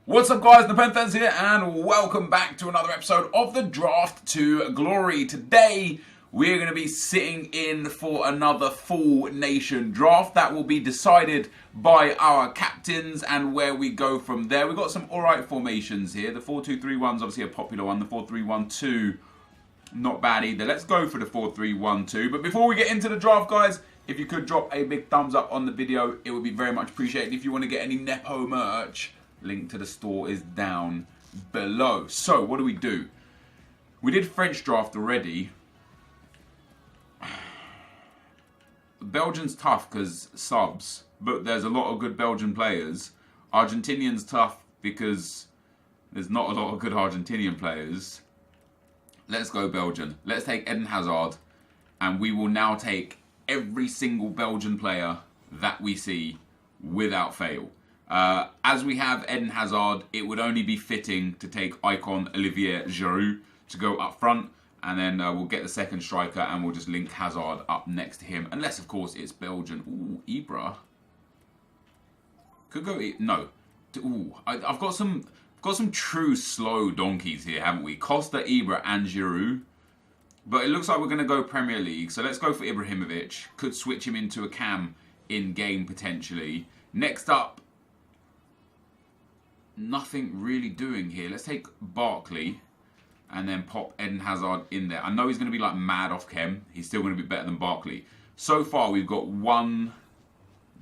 What's up guys, NepentheZ here and welcome back to another episode of the Draft to Glory. Today we're going to be sitting in for another full nation draft that will be decided by our captains and where we go from there. We've got some alright formations here. The 4-2-3-1's obviously a popular one. The 4-3-1-2, not bad either. Let's go for the 4-3-1-2. But before we get into the draft guys, if you could drop a big thumbs up on the video, it would be very much appreciated. If you want to get any Nepo merch, link to the store is down below. So, what do? We did French draft already. Belgium's tough because subs, but there's a lot of good Belgian players. Argentinian's tough because there's not a lot of good Argentinian players. Let's go Belgian. Let's take Eden Hazard, and we will now take every single Belgian player that we see without fail. As we have Eden Hazard, it would only be fitting to take icon Olivier Giroud to go up front, and then we'll get the second striker and we'll just link Hazard up next to him, unless of course it's Belgian. Ooh, Ibra could go. No, ooh, I've got some true slow donkeys here, haven't we? Costa, Ibra, and Giroud. But it looks like we're going to go Premier League, so let's go for Ibrahimovic. Could switch him into a cam in game potentially. Next up, nothing really doing here. Let's take Barkley and then pop Eden Hazard in there. I know he's going to be like mad off chem. He's still going to be better than Barkley. So far, we've got one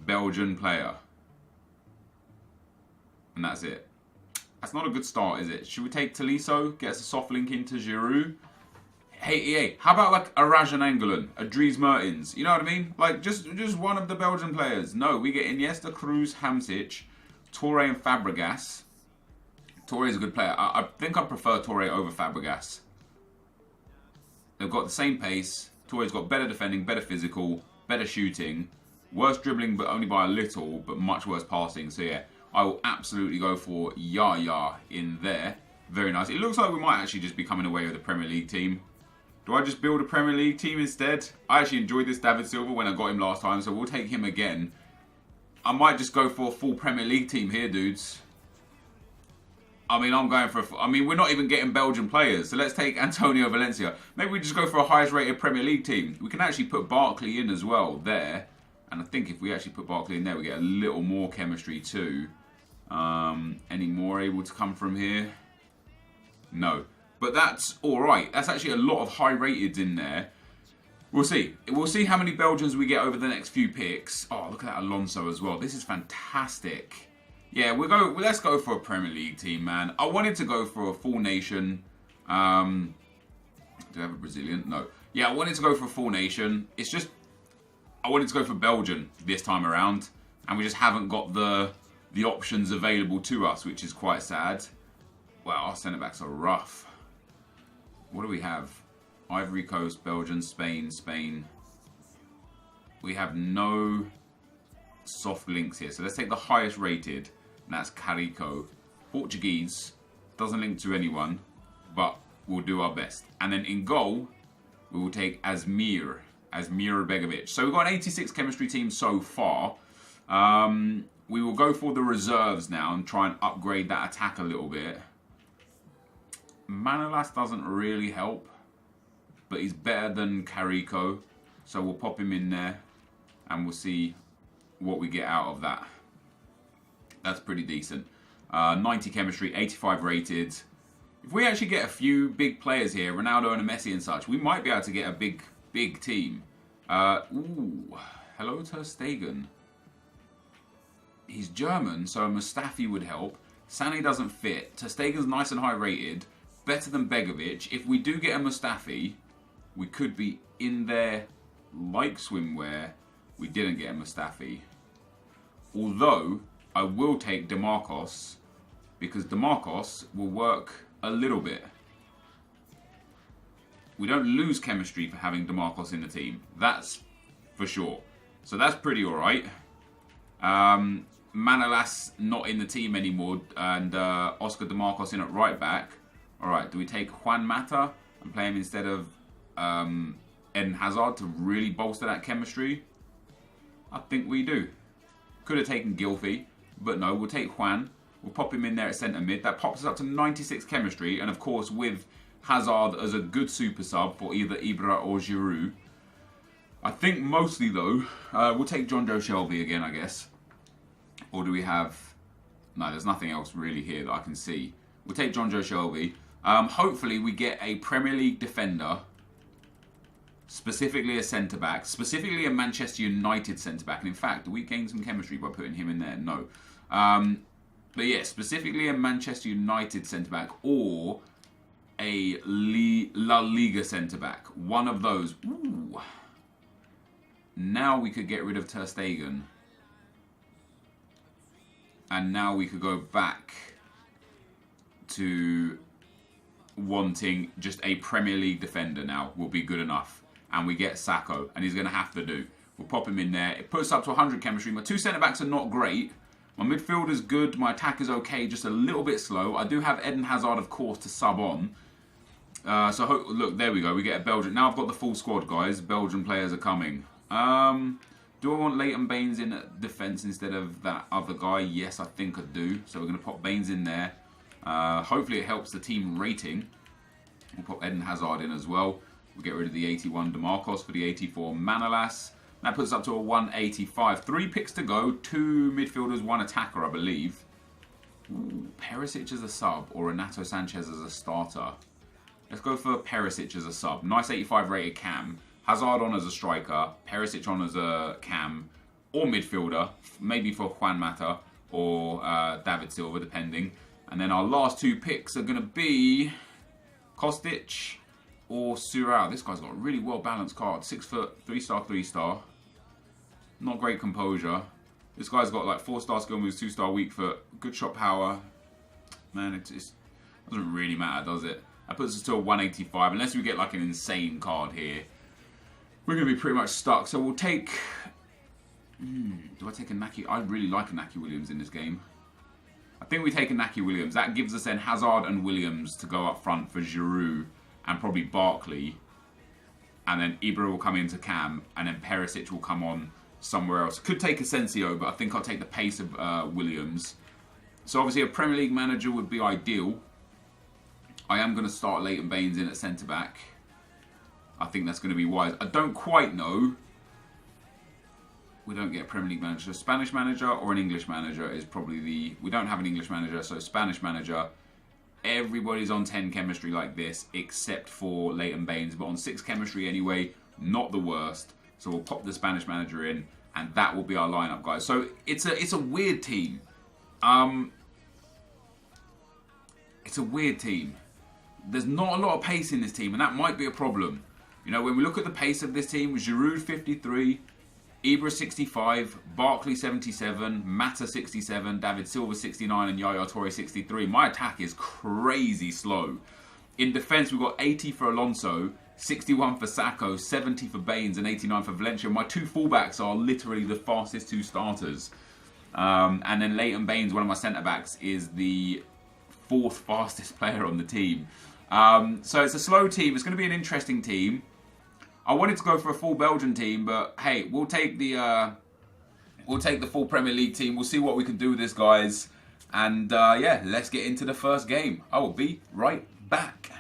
Belgian player. And that's it. That's not a good start, is it? Should we take Tolisso? Get us a soft link into Giroud? Hey, EA, how about like a Rajan Angolan, a Dries Mertens? You know what I mean? Like, just one of the Belgian players. No, we get Iniesta, Cruz, Hamsik, Toure and Fabregas. Toure is a good player. I think I prefer Toure over Fabregas. They've got the same pace. Toure's got better defending, better physical, better shooting. Worse dribbling, but only by a little, but much worse passing. So yeah, I will absolutely go for Yaya in there. Very nice. It looks like we might actually just be coming away with a Premier League team. Do I just build a Premier League team instead? I actually enjoyed this David Silva when I got him last time, so we'll take him again. I might just go for a full Premier League team here, dudes. I mean, we're not even getting Belgian players, so let's take Antonio Valencia. Maybe we just go for a highest rated Premier League team. We can actually put Barkley in as well there. And I think if we actually put Barkley in there, we get a little more chemistry too. Any more able to come from here? No. But that's alright. That's actually a lot of high rateds in there. We'll see. We'll see how many Belgians we get over the next few picks. Oh, look at that Alonso as well. This is fantastic. Yeah, let's go for a Premier League team, man. I wanted to go for a full nation. Do I have a Brazilian? No. Yeah, I wanted to go for a full nation. It's just, I wanted to go for Belgian this time around. And we just haven't got the options available to us, which is quite sad. Wow, our centre-backs are rough. What do we have? Ivory Coast, Belgium, Spain. We have no soft links here. So let's take the highest rated, and that's Carico. Portuguese, doesn't link to anyone, but we'll do our best. And then in goal, we will take Asmir Begovic. So we've got an 86 chemistry team so far. We will go for the reserves now and try and upgrade that attack a little bit. Manolas doesn't really help, but he's better than Carico, so we'll pop him in there and we'll see what we get out of that. That's pretty decent. 90 chemistry, 85 rated. If we actually get a few big players here, Ronaldo and Messi and such, we might be able to get a big team. Ooh, hello Ter Stegen. He's German, so Mustafi would help. Sané doesn't fit. Ter Stegen's nice and high rated. Better than Begovic. If we do get a Mustafi, we could be in there like swimwear. We didn't get a Mustafi. Although, I will take DeMarcos, because DeMarcos will work a little bit. We don't lose chemistry for having DeMarcos in the team. That's for sure. So that's pretty alright. Manolas not in the team anymore, and Oscar DeMarcos in at right back. Alright, do we take Juan Mata and play him instead of Eden Hazard to really bolster that chemistry? I think we do. Could have taken Gylfi, but no, we'll take Juan. We'll pop him in there at centre mid. That pops us up to 96 chemistry. And of course, with Hazard as a good super sub for either Ibra or Giroud. I think mostly, though, we'll take John Joe Shelby again, I guess. Or do we have... No, there's nothing else really here that I can see. We'll take John Joe Shelby. Hopefully, we get a Premier League defender. Specifically a centre-back. Specifically a Manchester United centre-back. And in fact, do we gain some chemistry by putting him in there? No. But yeah, specifically a Manchester United centre-back. Or a La Liga centre-back. One of those. Ooh. Now we could get rid of Ter Stegen. And now we could go back to wanting just a Premier League defender now will be good enough. And we get Sacco, and he's going to have to do. We'll pop him in there. It puts us up to 100 chemistry. My two centre-backs are not great. My midfield is good. My attack is okay, just a little bit slow. I do have Eden Hazard, of course, to sub on. Look, there we go. We get a Belgian. Now I've got the full squad, guys. Belgian players are coming. Do I want Leighton Baines in at defence instead of that other guy? Yes, I think I do. So we're going to pop Baines in there. Hopefully it helps the team rating. We'll pop Eden Hazard in as well. We'll get rid of the 81 DeMarcos for the 84 Manolas. That puts us up to a 185. 3 picks to go. 2 midfielders, 1 attacker, I believe. Ooh, Perisic as a sub or Renato Sanchez as a starter. Let's go for Perisic as a sub. Nice 85 rated cam. Hazard on as a striker, Perisic on as a cam, or midfielder, maybe for Juan Mata or David Silva, depending. And then our last 2 picks are going to be Kostic or Surau. This guy's got a really well-balanced card. 6 foot, 3-star, 3-star. Not great composure. This guy's got like 4-star skill moves, 2-star weak foot, good shot power. Man, it just doesn't really matter, does it? That puts us to a 185, unless we get like an insane card here. We're going to be pretty much stuck. So we'll take... do I take a Naki? I really like a Naki Williams in this game. I think we take a Naki Williams. That gives us then Hazard and Williams to go up front for Giroud and probably Barkley. And then Ibra will come into cam. And then Perisic will come on somewhere else. Could take Asensio, but I think I'll take the pace of Williams. So obviously a Premier League manager would be ideal. I am going to start Leighton Baines in at centre-back. I think that's going to be wise. I don't quite know. We don't get a Premier League manager. Spanish manager or an English manager is probably the... We don't have an English manager, so Spanish manager. Everybody's on 10 chemistry like this, except for Leighton Baines. But on 6 chemistry anyway, not the worst. So we'll pop the Spanish manager in, and that will be our lineup, guys. So it's a weird team. It's a weird team. There's not a lot of pace in this team, and that might be a problem. You know, when we look at the pace of this team, Giroud 53, Ibra 65, Barkley 77, Mata 67, David Silva 69, and Yaya Toure 63. My attack is crazy slow. In defence, we've got 80 for Alonso, 61 for Sacco, 70 for Baines, and 89 for Valencia. My 2 fullbacks are literally the fastest 2 starters. And then Leighton Baines, one of my centre-backs, is the 4th fastest player on the team. So it's a slow team. It's going to be an interesting team. I wanted to go for a full Belgian team, but hey, we'll take the full Premier League team. We'll see what we can do with this, guys. And yeah, let's get into the first game. I will be right back.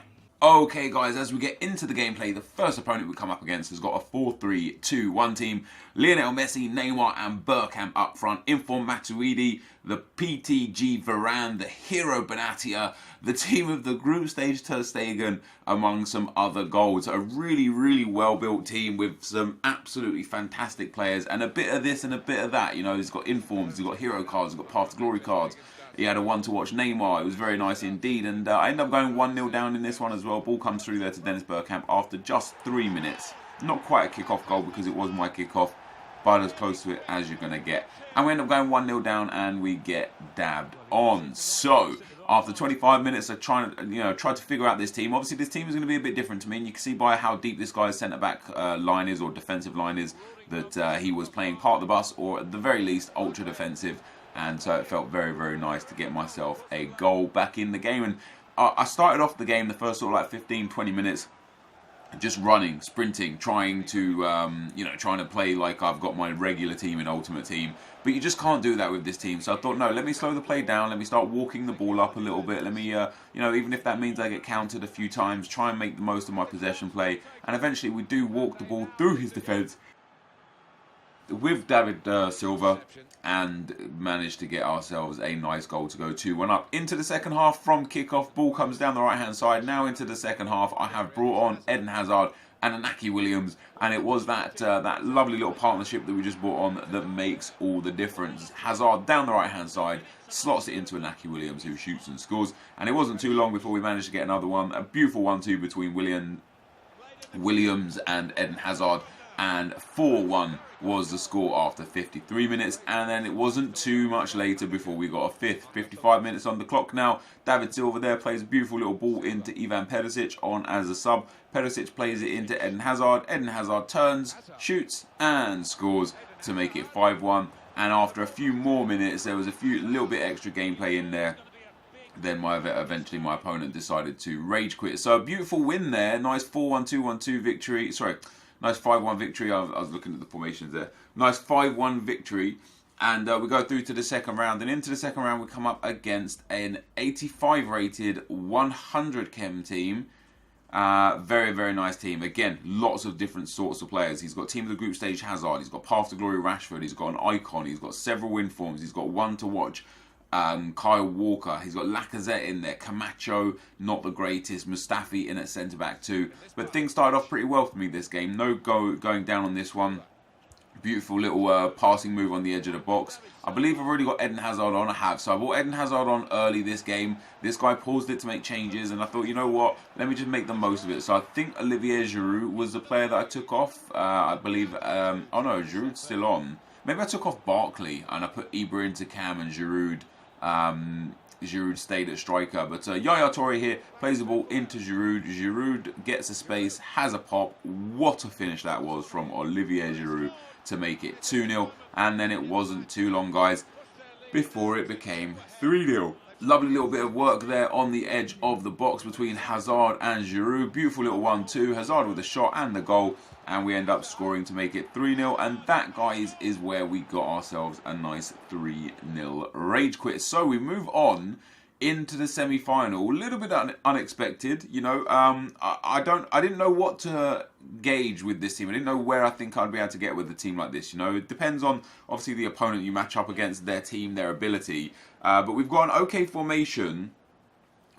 Okay, guys, as we get into the gameplay, the first opponent we come up against has got a 4-3-2-1 team. Lionel Messi, Neymar, and Bergkamp up front. Inform Matuidi, the PTG Varane, the hero Benatia, the team of the group stage Ter Stegen, among some other goals. A really, really well-built team with some absolutely fantastic players, and a bit of this and a bit of that. You know, he's got informs, he's got hero cards, he's got Path to Glory cards. He had a one to watch Neymar. It was very nice indeed. And I ended up going 1-0 down in this one as well. Ball comes through there to Dennis Bergkamp after just 3 minutes. Not quite a kick-off goal because it was my kick-off, but as close to it as you're going to get. And we end up going 1-0 down and we get dabbed on. So, after 25 minutes of trying to figure out this team. Obviously, this team is going to be a bit different to me. And you can see by how deep this guy's centre-back line is, or defensive line is, that he was playing part of the bus, or at the very least, ultra-defensive. And so it felt very, very nice to get myself a goal back in the game. And I started off the game, the first sort of like 15, 20 minutes, just running, sprinting, trying to, trying to play like I've got my regular team in Ultimate Team. But you just can't do that with this team. So I thought, no, let me slow the play down. Let me start walking the ball up a little bit. Let me, even if that means I get countered a few times, try and make the most of my possession play. And eventually we do walk the ball through his defence with David Silva, and managed to get ourselves a nice goal to go 2-1 up. Into the second half from kickoff, ball comes down the right hand side. Now into the second half, I have brought on Eden Hazard and Inaki Williams, and it was that lovely little partnership that we just brought on that makes all the difference. Hazard down the right hand side, slots it into Inaki Williams, who shoots and scores, and it wasn't too long before we managed to get another one. A beautiful 1-2 between Williams and Eden Hazard, and 4-1 was the score after 53 minutes, and then it wasn't too much later before we got a fifth. 55 minutes on the clock now. David Silva there plays a beautiful little ball into Ivan Perisic on as a sub. Perisic plays it into Eden Hazard. Eden Hazard turns, shoots, and scores to make it 5-1. And after a few more minutes, there was a little bit extra gameplay in there. Then eventually my opponent decided to rage quit. So a beautiful win there. Nice 4-1, 2-1-2 victory. Sorry. Nice 5-1 victory. I was looking at the formations there. Nice 5-1 victory. And we go through to the second round. And into the second round, we come up against an 85 rated 100 chem team. Very, very nice team. Again, lots of different sorts of players. He's got team of the group stage Hazard. He's got Path to Glory Rashford. He's got an icon. He's got several win forms. He's got one to watch. Kyle Walker, he's got Lacazette in there, Camacho, not the greatest, Mustafi in at centre-back too. But things started off pretty well for me this game. No going down on this one. Beautiful little passing move on the edge of the box. I believe I've already got Eden Hazard on. I have. So I brought Eden Hazard on early this game. This guy paused it to make changes, and I thought, you know what? Let me just make the most of it. So I think Olivier Giroud was the player that I took off. I believe... oh no, Giroud's still on. Maybe I took off Barkley, and I put Ibra into Cam and Giroud... Giroud stayed at striker, but Yaya Toure here plays the ball into Giroud. Giroud gets a space, has a pop. What a finish that was from Olivier Giroud to make it 2-0, and then it wasn't too long, guys, before it became 3-0. Lovely little bit of work there on the edge of the box between Hazard and Giroud. Beautiful little 1-2. Hazard with a shot and the goal. And we end up scoring to make it 3-0. And that, guys, is where we got ourselves a nice 3-0 rage quit. So we move on into the semi-final. A little bit unexpected, you know. I didn't know what to gauge with this team. I didn't know where I think I'd be able to get with a team like this, you know. It depends on, obviously, the opponent you match up against, their team, their ability. But we've got an okay formation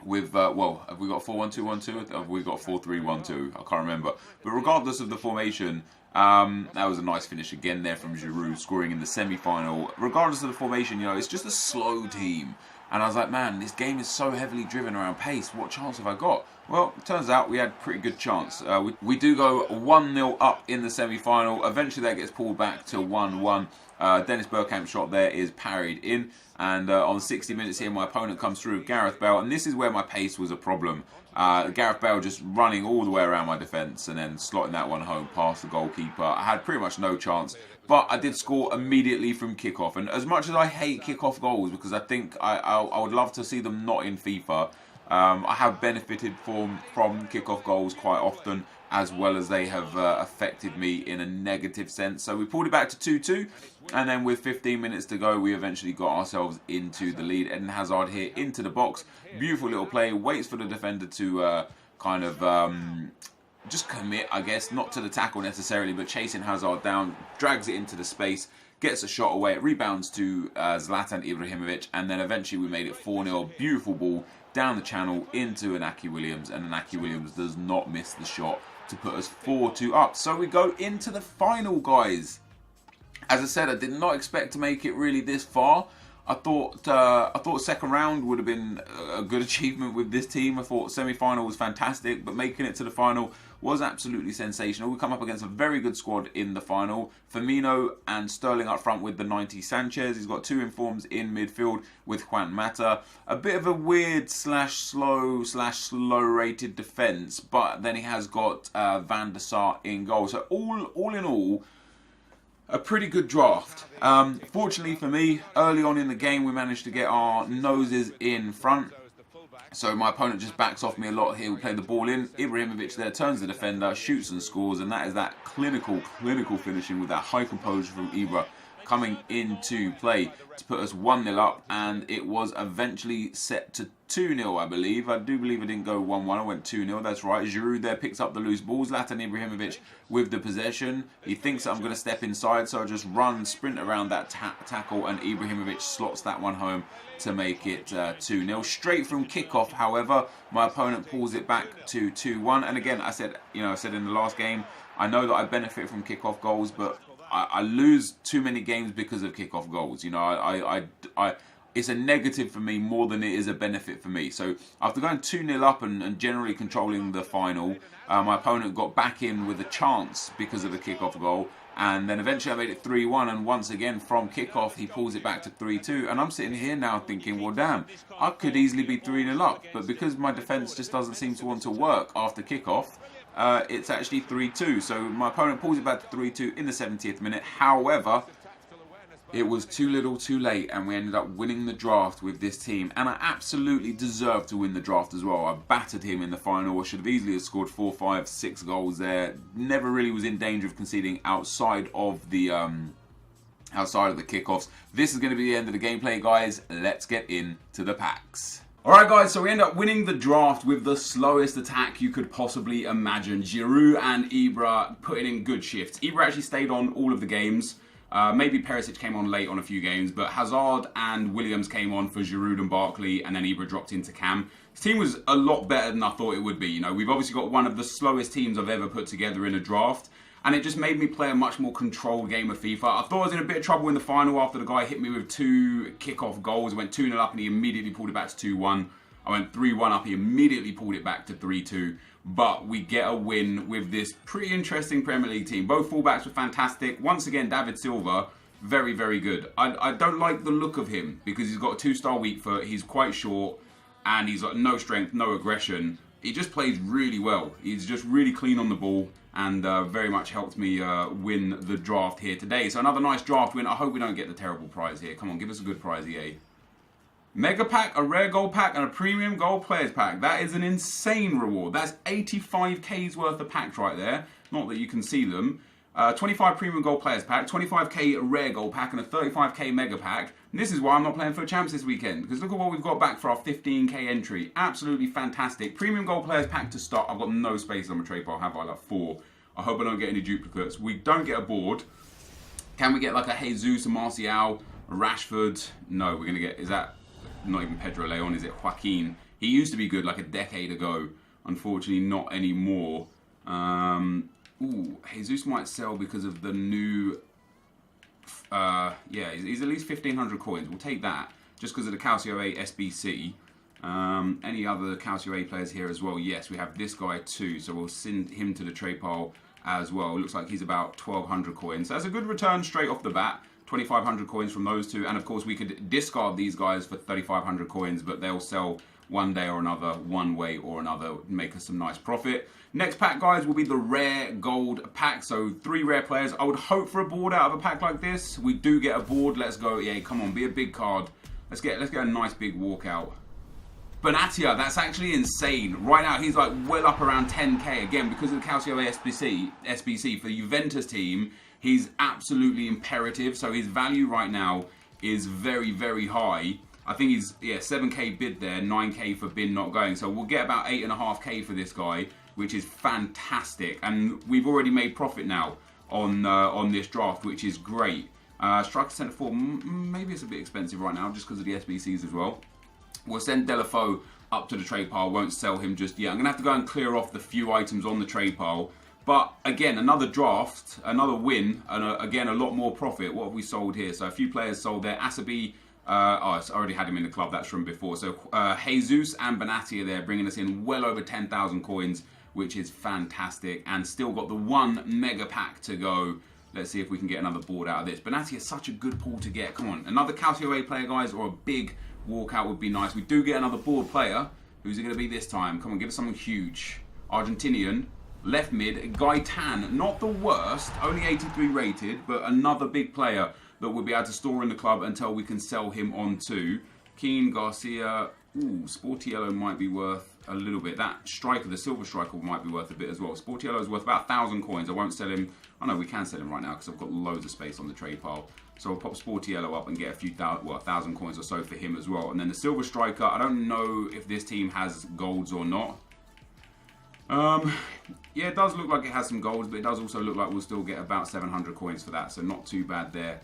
with, have we got 4-1-2-1-2? Have we got 4-3-1-2? I can't remember. But regardless of the formation, that was a nice finish again there from Giroud, scoring in the semi-final. Regardless of the formation, you know, it's just a slow team. And I was like, man, this game is so heavily driven around pace. What chance have I got? Well, it turns out we had a pretty good chance. We do go 1-0 up in the semi-final. Eventually that gets pulled back to 1-1. Dennis Bergkamp's shot there is parried in. And on 60 minutes here, my opponent comes through with Gareth Bale. And this is where my pace was a problem. Gareth Bale just running all the way around my defence and then slotting that one home past the goalkeeper. I had pretty much no chance. But I did score immediately from kickoff. And as much as I hate kickoff goals, because I think I would love to see them not in FIFA, I have benefited from kickoff goals quite often, as well as they have affected me in a negative sense. So we pulled it back to 2-2, and then with 15 minutes to go, we eventually got ourselves into the lead. Eden Hazard here into the box. Beautiful little play, waits for the defender to just commit, I guess, not to the tackle necessarily, but chasing Hazard down, drags it into the space, gets a shot away, it rebounds to Zlatan Ibrahimovic, and then eventually we made it 4-0. Beautiful ball down the channel into Inaki Williams, and Inaki Williams does not miss the shot to put us 4-2 up. So we go into the final, guys. As I said, I did not expect to make it really this far. I thought second round would have been a good achievement with this team. I thought semi-final was fantastic, but making it to the final was absolutely sensational. We come up against a very good squad in the final. Firmino and Sterling up front with the 90 Sanchez. He's got two informs in midfield with Juan Mata. A bit of a weird slow rated defence, but then he has got Van der Sar in goal. So all in all, a pretty good draft. Fortunately for me, early on in the game, we managed to get our noses in front. So my opponent just backs off me a lot here. We play the ball in. Ibrahimovic there turns the defender, shoots and scores, and that is that clinical finishing with that high composure from Ibra coming into play to put us 1-0 up, and it was eventually set to 2-0, I believe. I do believe it didn't go 1-1, I went 2-0, that's right. Giroud there picks up the loose balls. Zlatan Ibrahimovic with the possession. He thinks that I'm going to step inside, so I just sprint around that tackle, and Ibrahimovic slots that one home to make it 2-0. Straight from kickoff, however, my opponent pulls it back to 2-1. And again, I said in the last game, I know that I benefit from kickoff goals, but I lose too many games because of kickoff goals. It's a negative for me more than it is a benefit for me. So after going 2-0 up and generally controlling the final, my opponent got back in with a chance because of the kickoff goal. And then eventually I made it 3-1, and once again from kickoff he pulls it back to 3-2. And I'm sitting here now thinking, well damn, I could easily be 3-0 up. But because my defence just doesn't seem to want to work after kickoff, it's actually 3-2. So my opponent pulls it back to 3-2 in the 70th minute. However, it was too little too late, and we ended up winning the draft with this team. And I absolutely deserved to win the draft as well. I battered him in the final. I should have easily scored 4, 5, 6 goals there. Never really was in danger of conceding outside of the kickoffs. This is going to be the end of the gameplay, guys. Let's get into the packs. Alright guys, so we end up winning the draft with the slowest attack you could possibly imagine. Giroud and Ibra putting in good shifts. Ibra actually stayed on all of the games. Maybe Perisic came on late on a few games, but Hazard and Williams came on for Giroud and Barkley, and then Ibra dropped into Cam. His team was a lot better than I thought it would be. We've obviously got one of the slowest teams I've ever put together in a draft, and it just made me play a much more controlled game of FIFA. I thought I was in a bit of trouble in the final after the guy hit me with 2 kickoff goals. I went 2-0 up and he immediately pulled it back to 2-1. I went 3-1 up, he immediately pulled it back to 3-2. But we get a win with this pretty interesting Premier League team. Both fullbacks were fantastic. Once again, David Silva, very, very good. I don't like the look of him because he's got a 2-star weak foot. He's quite short and he's got no strength, no aggression. He just plays really well. He's just really clean on the ball and very much helped me win the draft here today. So another nice draft win. I hope we don't get the terrible prize here. Come on, give us a good prize, EA. Mega pack, a rare gold pack, and a premium gold players pack. That is an insane reward. That's 85k's worth of packs right there. Not that you can see them. 25 premium gold players pack, 25k rare gold pack, and a 35k mega pack. And this is why I'm not playing for champs this weekend, because look at what we've got back for our 15k entry. Absolutely fantastic. Premium gold players pack to start. I've got no space on my trade pile, have I? Like 4. I hope I don't get any duplicates. We don't get a board. Can we get like a Jesus, a Martial, a Rashford? No, we're going to get, is that not even Pedro Leon, is it Joaquin? He used to be good like a decade ago. Unfortunately, not anymore. Jesus might sell because of the new... yeah, he's at least 1,500 coins. We'll take that. Just because of the Calcio A SBC. Any other Calcio A players here as well? Yes, we have this guy too. So we'll send him to the trade pile as well. Looks like he's about 1,200 coins. So that's a good return straight off the bat. 2,500 coins from those two, and of course we could discard these guys for 3,500 coins, but they'll sell one day or another, one way or another, make us some nice profit. Next pack, guys, will be the rare gold pack, so 3 rare players. I would hope for a board out of a pack like this. We do get a board. Let's go, EA. Come on, be a big card. Let's get a nice big walkout. Benatia, that's actually insane. Right now, he's like well up around 10k. Again, because of the Calcio SBC for the Juventus team, he's absolutely imperative. So his value right now is very, very high. I think he's, 7k bid there, 9k for bin not going. So we'll get about 8.5k for this guy, which is fantastic. And we've already made profit now on this draft, which is great. Striker centre forward, maybe it's a bit expensive right now just because of the SBCs as well. We'll send Delafoe up to the trade pile, won't sell him just yet. I'm going to have to go and clear off the few items on the trade pile. But again, another draft, another win, and again, a lot more profit. What have we sold here? So a few players sold there. Asabi, I already had him in the club, that's from before. So Jesus and Benatia there, bringing us in well over 10,000 coins, which is fantastic. And still got the 1 mega pack to go. Let's see if we can get another board out of this. Benatia is such a good pull to get. Come on, another Calcio A player, guys, or a big walkout would be nice. We do get another board player. Who's it going to be this time? Come on, give us something huge. Argentinian, left mid, Gaetan, not the worst, only 83 rated, but another big player that we'll be able to store in the club until we can sell him on to. Keane, Garcia, Ooh, Sportiello might be worth a little bit. That striker, the silver striker, might be worth a bit as well. Sportiello is worth about 1,000 coins. I won't sell him. Oh no, we can sell him right now because I've got loads of space on the trade pile. So I'll pop Sportiello up and get a few thousand, well, 1,000 coins or so for him as well. And then the silver striker, I don't know if this team has golds or not. Yeah, it does look like it has some golds, but it does also look like we'll still get about 700 coins for that. So not too bad there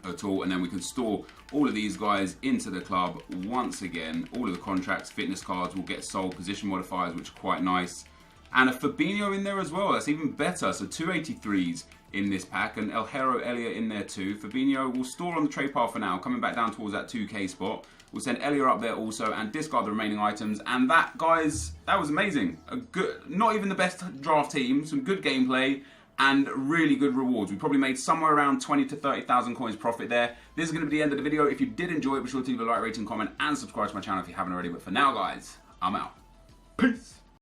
at all. And then we can store all of these guys into the club once again. All of the contracts, fitness cards will get sold, position modifiers, which are quite nice, and a Fabinho in there as well. That's even better. So 283s in this pack, and El Hierro Elia in there too. Fabinho will store on the trade pile for now, coming back down towards that 2k spot. We'll send Elia up there also and discard the remaining items. And that, guys, that was amazing. A good, not even the best draft team, some good gameplay and really good rewards. We probably made somewhere around 20 to 30,000 coins profit there. This is going to be the end of the video. If you did enjoy it, be sure to leave a like, rating, comment, and subscribe to my channel if you haven't already. But for now, guys, I'm out. Peace.